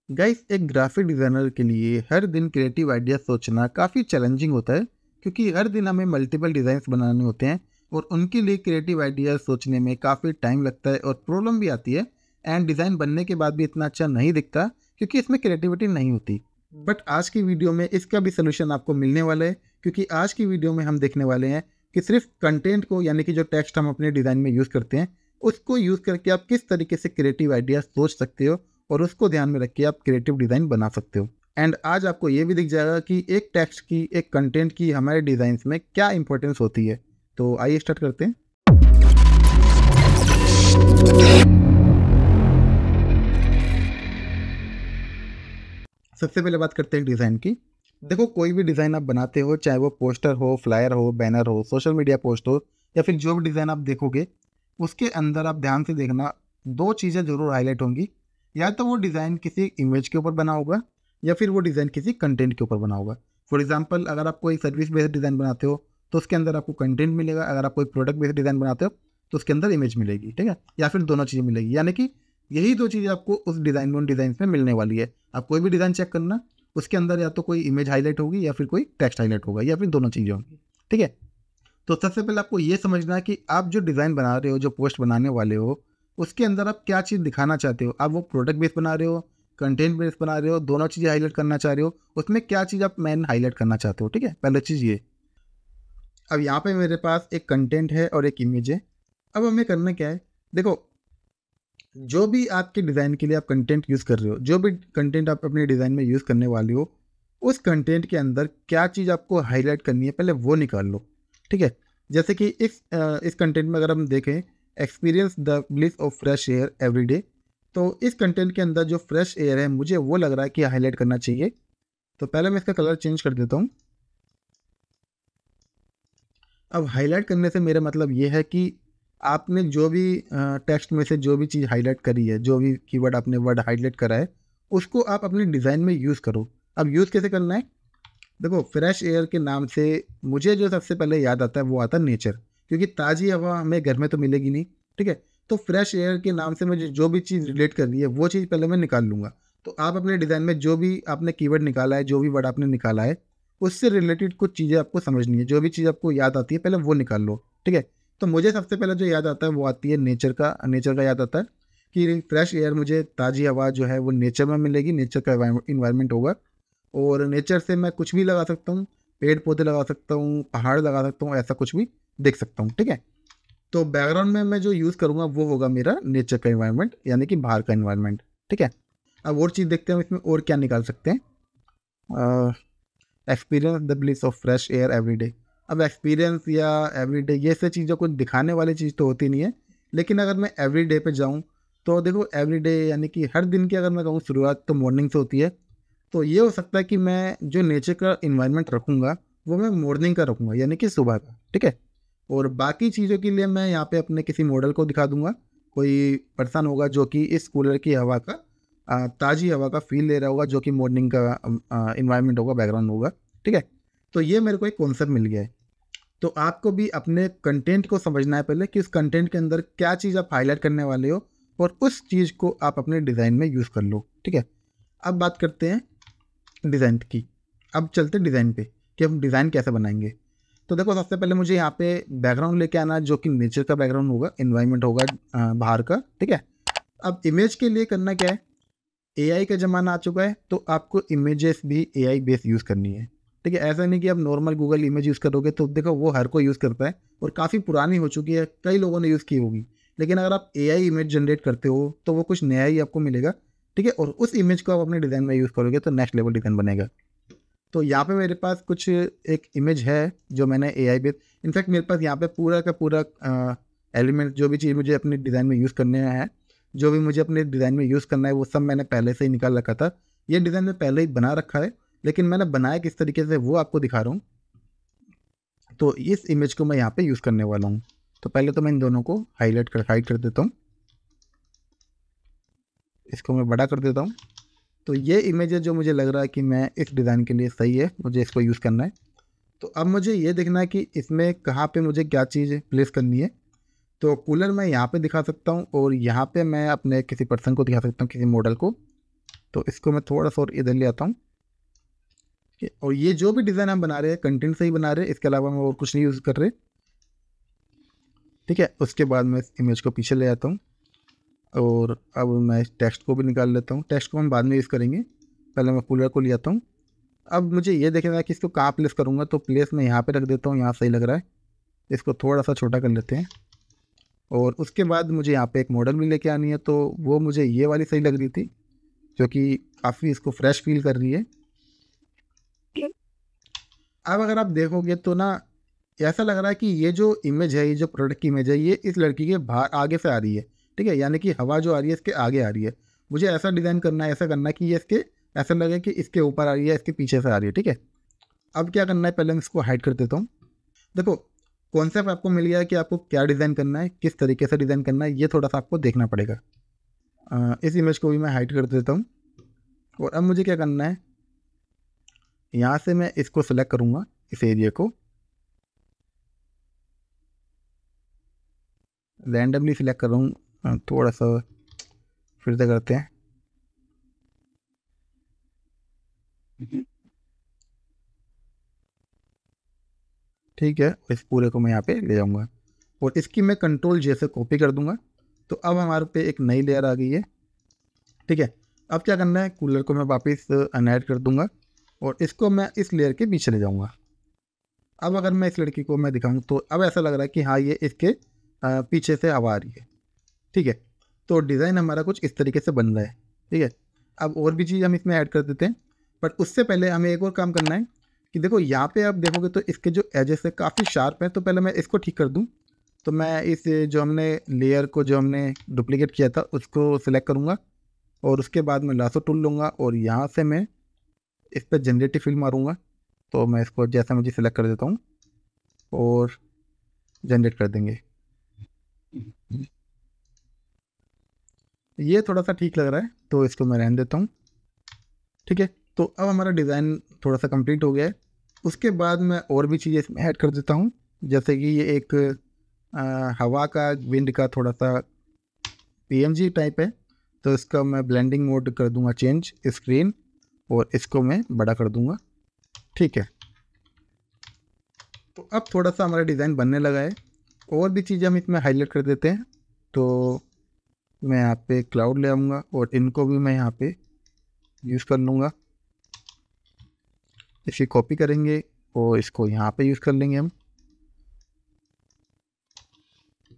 Guys, एक graphic designer के लिए हर दिन क्रिएटिव आइडिया सोचना काफ़ी चैलेंजिंग होता है, क्योंकि हर दिन हमें मल्टीपल डिज़ाइंस बनाने होते हैं और उनके लिए क्रिएटिव आइडिया सोचने में काफ़ी टाइम लगता है और प्रॉब्लम भी आती है। एंड डिज़ाइन बनने के बाद भी इतना अच्छा नहीं दिखता, क्योंकि इसमें क्रिएटिविटी नहीं होती। बट आज की वीडियो में इसका भी सोल्यूशन आपको मिलने वाला है, क्योंकि आज की वीडियो में हम देखने वाले हैं कि सिर्फ कंटेंट को, यानी कि जो टेक्स्ट हम अपने डिज़ाइन में यूज़ करते हैं, उसको यूज़ करके आप किस तरीके से क्रिएटिव आइडिया सोच सकते हो और उसको ध्यान में रख के आप क्रिएटिव डिज़ाइन बना सकते हो। एंड आज आपको ये भी दिख जाएगा कि एक टेक्स्ट की, एक कंटेंट की हमारे डिज़ाइंस में क्या इंपॉर्टेंस होती है। तो आइए स्टार्ट करते हैं। सबसे पहले बात करते हैं डिज़ाइन की। देखो, कोई भी डिज़ाइन आप बनाते हो, चाहे वो पोस्टर हो, फ्लायर हो, बैनर हो, सोशल मीडिया पोस्ट हो, या फिर जो भी डिज़ाइन आप देखोगे, उसके अंदर आप ध्यान से देखना, दो चीज़ें ज़रूर हाईलाइट होंगी। या तो वो डिज़ाइन किसी इमेज के ऊपर बना होगा, या फिर वो डिज़ाइन किसी कंटेंट के ऊपर बना होगा। फॉर एग्जांपल, अगर आप कोई सर्विस बेस्ड डिज़ाइन बनाते हो तो उसके अंदर आपको कंटेंट मिलेगा। अगर आप कोई प्रोडक्ट बेस्ड डिज़ाइन बनाते हो तो उसके अंदर इमेज मिलेगी, ठीक है, या फिर दोनों चीज़ें मिलेगी। यानी कि यही दो चीज़ें आपको उस डिज़ाइन में, उन डिज़ाइन में मिलने वाली है। आप कोई भी डिज़ाइन चेक करना, उसके अंदर या तो कोई इमेज हाईलाइट होगी या फिर कोई टेक्स्ट हाईलाइट होगा, या फिर दोनों चीज़ें होंगी, ठीक है। तो सबसे पहले आपको ये समझना है कि आप जो डिज़ाइन बना रहे हो, जो पोस्ट बनाने वाले हो, उसके अंदर आप क्या चीज़ दिखाना चाहते हो। आप वो प्रोडक्ट बेस बना रहे हो, कंटेंट बेस बना रहे हो, दोनों चीज़ें हाईलाइट करना चाह रहे हो, उसमें क्या चीज़ आप मेन हाईलाइट करना चाहते हो, ठीक है। पहले चीज़ ये। अब यहाँ पे मेरे पास एक कंटेंट है और एक इमेज है। अब हमें करना क्या है, देखो, जो भी आपके डिज़ाइन के लिए आप कंटेंट यूज़ कर रहे हो, जो भी कंटेंट आप अपने डिज़ाइन में यूज़ करने वाले हो, उस कंटेंट के अंदर क्या चीज़ आपको हाईलाइट करनी है, पहले वो निकाल लो, ठीक है। जैसे कि इस कंटेंट में अगर हम देखें, experience the bliss of fresh air every day, तो इस कंटेंट के अंदर जो फ्रेश एयर है, मुझे वो लग रहा है कि हाईलाइट करना चाहिए। तो पहले मैं इसका कलर चेंज कर देता हूँ। अब हाईलाइट करने से मेरा मतलब ये है कि आपने जो भी टेक्स्ट में से जो भी चीज़ हाईलाइट करी है, जो भी कीवर्ड आपने वर्ड हाईलाइट करा है, उसको आप अपने डिज़ाइन में यूज़ करो। अब यूज़ कैसे करना है, देखो, फ्रेश एयर के नाम से मुझे जो सबसे पहले याद आता है वो आता है नेचर, क्योंकि ताज़ी हवा हमें घर में तो मिलेगी नहीं, ठीक है। तो फ्रेश एयर के नाम से मुझे जो भी चीज़ रिलेट कर रही है, वो चीज़ पहले मैं निकाल लूँगा। तो आप अपने डिज़ाइन में जो भी आपने कीवर्ड निकाला है, जो भी वर्ड आपने निकाला है, उससे रिलेटेड कुछ चीज़ें आपको समझनी है। जो भी चीज़ आपको याद आती है, पहले वो निकाल लो, ठीक है। तो मुझे सबसे पहले जो याद आता है वो आती है नेचर का याद आता है कि फ्रेश एयर, मुझे ताज़ी हवा जो है वो नेचर में मिलेगी, नेचर का इन्वायरमेंट होगा। और नेचर से मैं कुछ भी लगा सकता हूँ, पेड़ पौधे लगा सकता हूँ, पहाड़ लगा सकता हूँ, ऐसा कुछ भी देख सकता हूँ, ठीक है। तो बैकग्राउंड में मैं जो यूज़ करूँगा वो होगा मेरा नेचर का इन्वायरमेंट, यानी कि बाहर का इन्वायरमेंट, ठीक है। अब और चीज़ देखते हैं इसमें और क्या निकाल सकते हैं। Experience the bliss of fresh air every day. अब एक्सपीरियंस या एवरी डे, ये सब चीज़ों को दिखाने वाली चीज़ तो होती नहीं है। लेकिन अगर मैं एवरी डे पे जाऊँ, तो देखो, एवरी डे यानी कि हर दिन की अगर मैं कहूँ शुरुआत तो मॉर्निंग से होती है। तो ये हो सकता है कि मैं जो नेचर का इन्वायरमेंट रखूँगा वो मैं मॉर्निंग का रखूँगा, यानी कि सुबह का, ठीक है। और बाकी चीज़ों के लिए मैं यहाँ पे अपने किसी मॉडल को दिखा दूंगा। कोई पर्सन होगा जो कि इस कूलर की हवा का, ताज़ी हवा का फील ले रहा होगा, जो कि मॉर्निंग का इन्वायरमेंट होगा, बैकग्राउंड होगा, ठीक है। तो ये मेरे को एक कॉन्सेप्ट मिल गया है। तो आपको भी अपने कंटेंट को समझना है पहले कि उस कंटेंट के अंदर क्या चीज़ आप हाईलाइट करने वाले हो, और उस चीज़ को आप अपने डिज़ाइन में यूज़ कर लो, ठीक है। अब बात करते हैं डिज़ाइन की। अब चलते हैं डिज़ाइन पे कि हम डिज़ाइन कैसे बनाएंगे। तो देखो, सबसे पहले मुझे यहाँ पे बैकग्राउंड लेके आना, जो कि नेचर का बैकग्राउंड होगा, इन्वायरमेंट होगा बाहर का, ठीक है। अब इमेज के लिए करना क्या है, एआई का ज़माना आ चुका है, तो आपको इमेजेस भी एआई बेस यूज़ करनी है, ठीक है। ऐसा नहीं कि आप नॉर्मल गूगल इमेज यूज़ करोगे, तो देखो वो हर कोई यूज़ करता है और काफ़ी पुरानी हो चुकी है, कई लोगों ने यूज़ की होगी। लेकिन अगर आप एआई इमेज जनरेट करते हो तो वो कुछ नया ही आपको मिलेगा, ठीक है। और उस इमेज को आप अपने डिज़ाइन में यूज़ करोगे तो नेक्स्ट लेवल डिज़ाइन बनेगा। तो यहाँ पे मेरे पास कुछ एक इमेज है जो मैंने एआई बेस, इनफैक्ट मेरे पास यहाँ पे पूरा का पूरा एलिमेंट, जो भी चीज़ मुझे अपने डिज़ाइन में यूज़ करने हैं, जो भी मुझे अपने डिज़ाइन में यूज़ करना है, वो सब मैंने पहले से ही निकाल रखा था। ये डिज़ाइन में पहले ही बना रखा है, लेकिन मैंने बनाया किस तरीके से वो आपको दिखा रहा हूँ। तो इस इमेज को मैं यहाँ पे यूज़ करने वाला हूँ। तो पहले तो मैं इन दोनों को हाईड कर देता हूँ। इसको मैं बड़ा कर देता हूँ। तो ये इमेज है जो मुझे लग रहा है कि मैं इस डिज़ाइन के लिए सही है, मुझे इसको यूज़ करना है। तो अब मुझे ये देखना है कि इसमें कहाँ पे मुझे क्या चीज़ प्लेस करनी है। तो कूलर मैं यहाँ पे दिखा सकता हूँ, और यहाँ पे मैं अपने किसी पर्सन को दिखा सकता हूँ, किसी मॉडल को। तो इसको मैं थोड़ा सा और इधर ले आता हूँ। और ये जो भी डिज़ाइन हम बना रहे हैं कंटेंट से ही बना रहे हैं, इसके अलावा हम और कुछ नहीं यूज़ कर रहे। ठीक है, उसके बाद मैं इस इमेज को पीछे ले आता हूँ और अब मैं इस टेक्स्ट को भी निकाल लेता हूँ। टेक्स्ट को हम बाद में यूज़ करेंगे, पहले मैं कूलर को ले आता हूँ। अब मुझे ये देखना है कि इसको कहाँ प्लेस करूँगा, तो प्लेस मैं यहाँ पे रख देता हूँ, यहाँ सही लग रहा है। इसको थोड़ा सा छोटा कर लेते हैं और उसके बाद मुझे यहाँ पे एक मॉडल भी लेके आनी है, तो वो मुझे ये वाली सही लग रही थी, जो कि काफ़ी इसको फ्रेश फील कर रही है। अब अगर आप देखोगे तो ना ऐसा लग रहा है कि ये जो इमेज है, ये जो प्रोडक्ट की इमेज है, ये इस लड़की के बाहर आगे से आ रही है। ठीक है, यानी कि हवा जो आ रही है इसके आगे आ रही है। मुझे ऐसा डिज़ाइन करना है, ऐसा करना है कि ये इसके ऐसा लगे कि इसके ऊपर आ रही है, इसके पीछे से आ रही है। ठीक है, अब क्या करना है, पहले मैं इसको हाइड कर देता हूँ। देखो कॉन्सेप्ट आपको मिल गया है कि आपको क्या डिज़ाइन करना है, किस तरीके से डिज़ाइन करना है, ये थोड़ा सा आपको देखना पड़ेगा। इस इमेज को भी मैं हाइड कर देता हूँ और अब मुझे क्या करना है, यहाँ से मैं इसको सिलेक्ट करूँगा, इस एरिया को रैंडमली सिलेक्ट कर रहा हूँ। थोड़ा सा फिर से करते हैं। ठीक है, इस पूरे को मैं यहाँ पे ले जाऊँगा और इसकी मैं कंट्रोल जे से कॉपी कर दूँगा। तो अब हमारे पे एक नई लेयर आ गई है। ठीक है, अब क्या करना है, कूलर को मैं वापस अनएड कर दूँगा और इसको मैं इस लेयर के पीछे ले जाऊँगा। अब अगर मैं इस लड़की को मैं दिखाऊँ तो अब ऐसा लग रहा है कि हाँ ये इसके पीछे से हवा आ रही है। ठीक है, तो डिज़ाइन हमारा कुछ इस तरीके से बन रहा है। ठीक है, अब और भी चीज़ हम इसमें ऐड कर देते हैं, बट उससे पहले हमें एक और काम करना है कि देखो यहाँ पे आप देखोगे तो इसके जो एजेस है काफ़ी शार्प है, तो पहले मैं इसको ठीक कर दूँ। तो मैं इस जो हमने लेयर को जो हमने डुप्लीकेट किया था उसको सिलेक्ट करूँगा और उसके बाद मैं लासो टूल लूँगा और यहाँ से मैं इस पर जनरेटिव फिल मारूँगा। तो मैं इसको जैसा मुझे सिलेक्ट कर देता हूँ और जनरेट कर देंगे। ये थोड़ा सा ठीक लग रहा है तो इसको मैं रहने देता हूँ। ठीक है, तो अब हमारा डिज़ाइन थोड़ा सा कंप्लीट हो गया है। उसके बाद मैं और भी चीज़ें इसमें ऐड कर देता हूँ, जैसे कि ये एक हवा का विंड का थोड़ा सा पीएनजी टाइप है, तो इसका मैं ब्लेंडिंग मोड कर दूंगा चेंज स्क्रीन और इसको मैं बड़ा कर दूंगा। ठीक है, तो अब थोड़ा सा हमारा डिज़ाइन बनने लगा है। और भी चीज़ें हम इसमें हाईलाइट कर देते हैं। तो मैं यहाँ पे क्लाउड ले आऊँगा और इनको भी मैं यहाँ पे यूज़ कर लूँगा। इसे कॉपी करेंगे और इसको यहाँ पे यूज़ कर लेंगे हम,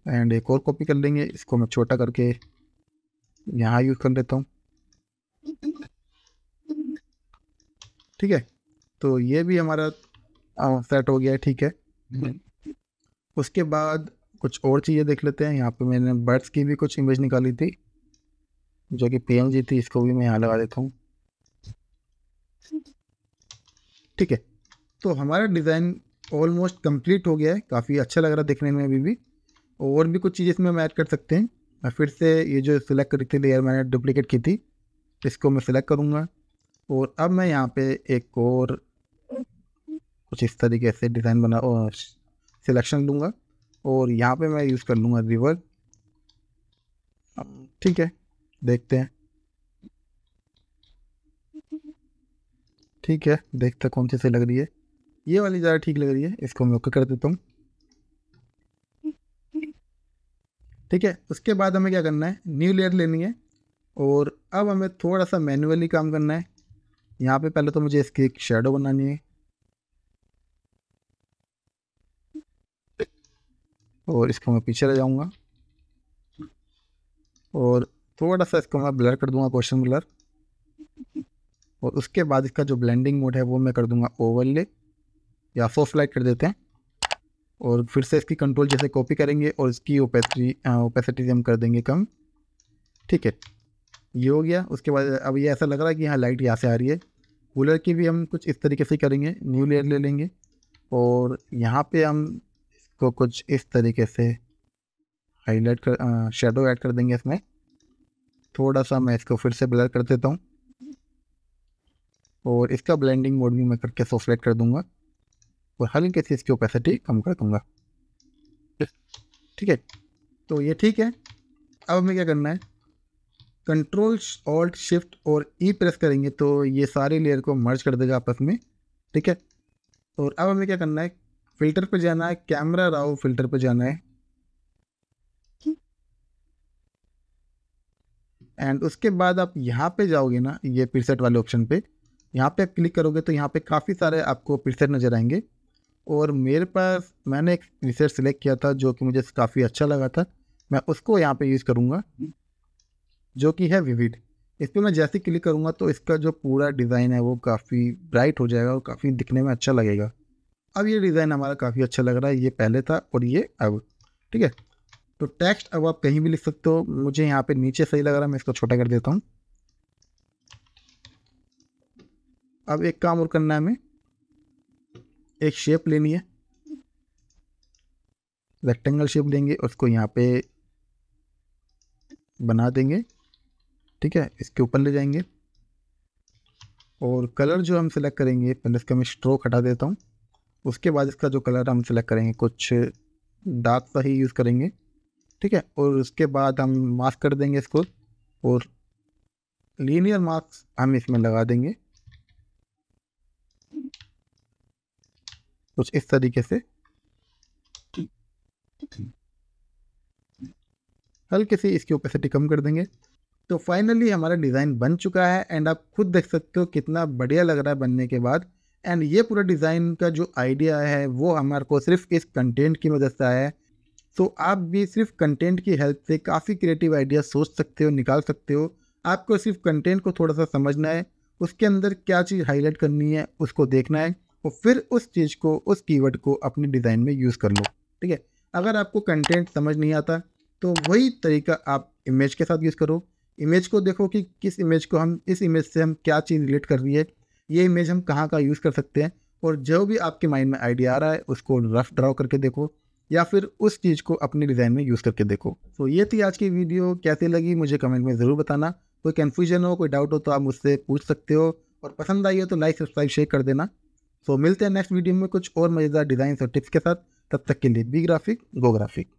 एंड एक और कॉपी कर लेंगे, इसको मैं छोटा करके यहाँ यूज़ कर लेता हूँ। ठीक है, तो ये भी हमारा सेट हो गया है। ठीक है, उसके बाद कुछ और चीज़ें देख लेते हैं। यहाँ पे मैंने बर्ड्स की भी कुछ इमेज निकाली थी जो कि पीएनजी थी, इसको भी मैं यहाँ लगा देता हूँ। ठीक है, तो हमारा डिज़ाइन ऑलमोस्ट कंप्लीट हो गया है, काफ़ी अच्छा लग रहा है देखने में अभी भी। और भी कुछ चीज़ें इसमें हम ऐड कर सकते हैं। मैं फिर से ये जो सिलेक्ट करी थी लेयर मैंने डुप्लीकेट की थी, इसको मैं सिलेक्ट करूँगा और अब मैं यहाँ पे एक और कुछ इस तरीके से डिज़ाइन बना और सिलेक्शन लूँगा और यहाँ पे मैं यूज़ कर लूँगा रिवर। ठीक है, देखते हैं। ठीक है, देखते हैं कौन सी सही लग रही है। ये वाली ज़्यादा ठीक लग रही है, इसको मैं ओके कर देता हूँ। ठीक है, उसके बाद हमें क्या करना है, न्यू लेयर लेनी है और अब हमें थोड़ा सा मैन्युअली काम करना है। यहाँ पे पहले तो मुझे इसकी एक शेडो बनानी है और इसको मैं पीछे ले जाऊँगा और थोड़ा सा इसको मैं ब्लर कर दूँगा, क्वेश्चन ब्लर। और उसके बाद इसका जो ब्लेंडिंग मोड है वो मैं कर दूँगा ओवरले या सॉफ्ट लाइट कर देते हैं और फिर से इसकी कंट्रोल जैसे कॉपी करेंगे और इसकी ओपेसिटी हम कर देंगे कम। ठीक है, ये हो गया। उसके बाद अब ये ऐसा लग रहा है कि यहाँ लाइट यहाँ से आ रही है। कूलर की भी हम कुछ इस तरीके से करेंगे, न्यू लेयर ले लेंगे और यहाँ पे हम इसको कुछ इस तरीके से हाईलाइट कर शेडो ऐड कर देंगे इसमें। थोड़ा सा मैं इसको फिर से ब्लर कर देता हूँ और इसका ब्लेंडिंग मोड भी मैं करके सॉफ्ट लाइट कर दूंगा और हल्के से इसकी ओपेसिटी कम कर दूंगा। ठीक है, तो ये ठीक है। अब हमें क्या करना है, कंट्रोल ऑल्ट शिफ्ट और ई प्रेस करेंगे तो ये सारे लेयर को मर्ज कर देगा आपस में, ठीक है। और अब हमें क्या करना है, फिल्टर पे जाना है, कैमरा राव फिल्टर पे जाना है, एंड उसके बाद आप यहाँ पे जाओगे ना, ये प्रीसेट वाले ऑप्शन पे, यहाँ पे क्लिक करोगे तो यहाँ पे काफ़ी सारे आपको प्रीसेट नज़र आएंगे। और मेरे पास मैंने एक प्रीसेट सिलेक्ट किया था जो कि मुझे काफ़ी अच्छा लगा था, मैं उसको यहाँ पे यूज़ करूँगा, जो कि है विविड। इस पर मैं जैसे क्लिक करूँगा तो इसका जो पूरा डिज़ाइन है वो काफ़ी ब्राइट हो जाएगा और काफ़ी दिखने में अच्छा लगेगा। अब ये डिज़ाइन हमारा काफ़ी अच्छा लग रहा है, ये पहले था और ये अब, ठीक है। तो टेक्स्ट अब आप कहीं भी लिख सकते हो, मुझे यहाँ पे नीचे सही लग रहा है, मैं इसको छोटा कर देता हूँ। अब एक काम और करना है, हमें एक शेप लेनी है, रेक्टेंगल शेप लेंगे, उसको यहाँ पे बना देंगे, ठीक है। इसके ऊपर ले जाएंगे और कलर जो हम सिलेक्ट करेंगे, पहले इसका मैं स्ट्रोक हटा देता हूँ। उसके बाद इसका जो कलर हम सिलेक्ट करेंगे कुछ डार्क सा ही यूज़ करेंगे, ठीक है। और उसके बाद हम मास्क कर देंगे इसको और लीनियर मार्क्स हम इसमें लगा देंगे कुछ इस तरीके से, हल्के से इसकी ओपेसिटी कम कर देंगे। तो फाइनली हमारा डिज़ाइन बन चुका है एंड आप खुद देख सकते हो कितना बढ़िया लग रहा है बनने के बाद। एंड ये पूरा डिज़ाइन का जो आइडिया है वो हमारे को सिर्फ इस कंटेंट की मदद से आया है। तो आप भी सिर्फ कंटेंट की हेल्प से काफ़ी क्रिएटिव आइडिया सोच सकते हो, निकाल सकते हो। आपको सिर्फ कंटेंट को थोड़ा सा समझना है, उसके अंदर क्या चीज़ हाईलाइट करनी है उसको देखना है और फिर उस चीज़ को, उस कीवर्ड को अपने डिज़ाइन में यूज़ कर लो, ठीक है। अगर आपको कंटेंट समझ नहीं आता तो वही तरीका आप इमेज के साथ यूज़ करो। इमेज को देखो कि किस इमेज को हम, इस इमेज से हम क्या चीज़ रिलेट कर रही है, ये इमेज हम कहाँ का यूज़ कर सकते हैं। और जो भी आपके माइंड में आइडिया आ रहा है उसको रफ ड्रॉ करके देखो या फिर उस चीज़ को अपने डिज़ाइन में यूज़ करके देखो। तो ये थी आज की वीडियो, कैसी लगी मुझे कमेंट में ज़रूर बताना। कोई कन्फ्यूजन हो, कोई डाउट हो तो आप मुझसे पूछ सकते हो, और पसंद आई हो तो लाइक सब्सक्राइब शेयर कर देना। तो मिलते हैं नेक्स्ट वीडियो में कुछ और मज़ेदार डिज़ाइन और टिप्स के साथ। तब तक के लिए बी ग्राफिक गो ग्राफिक।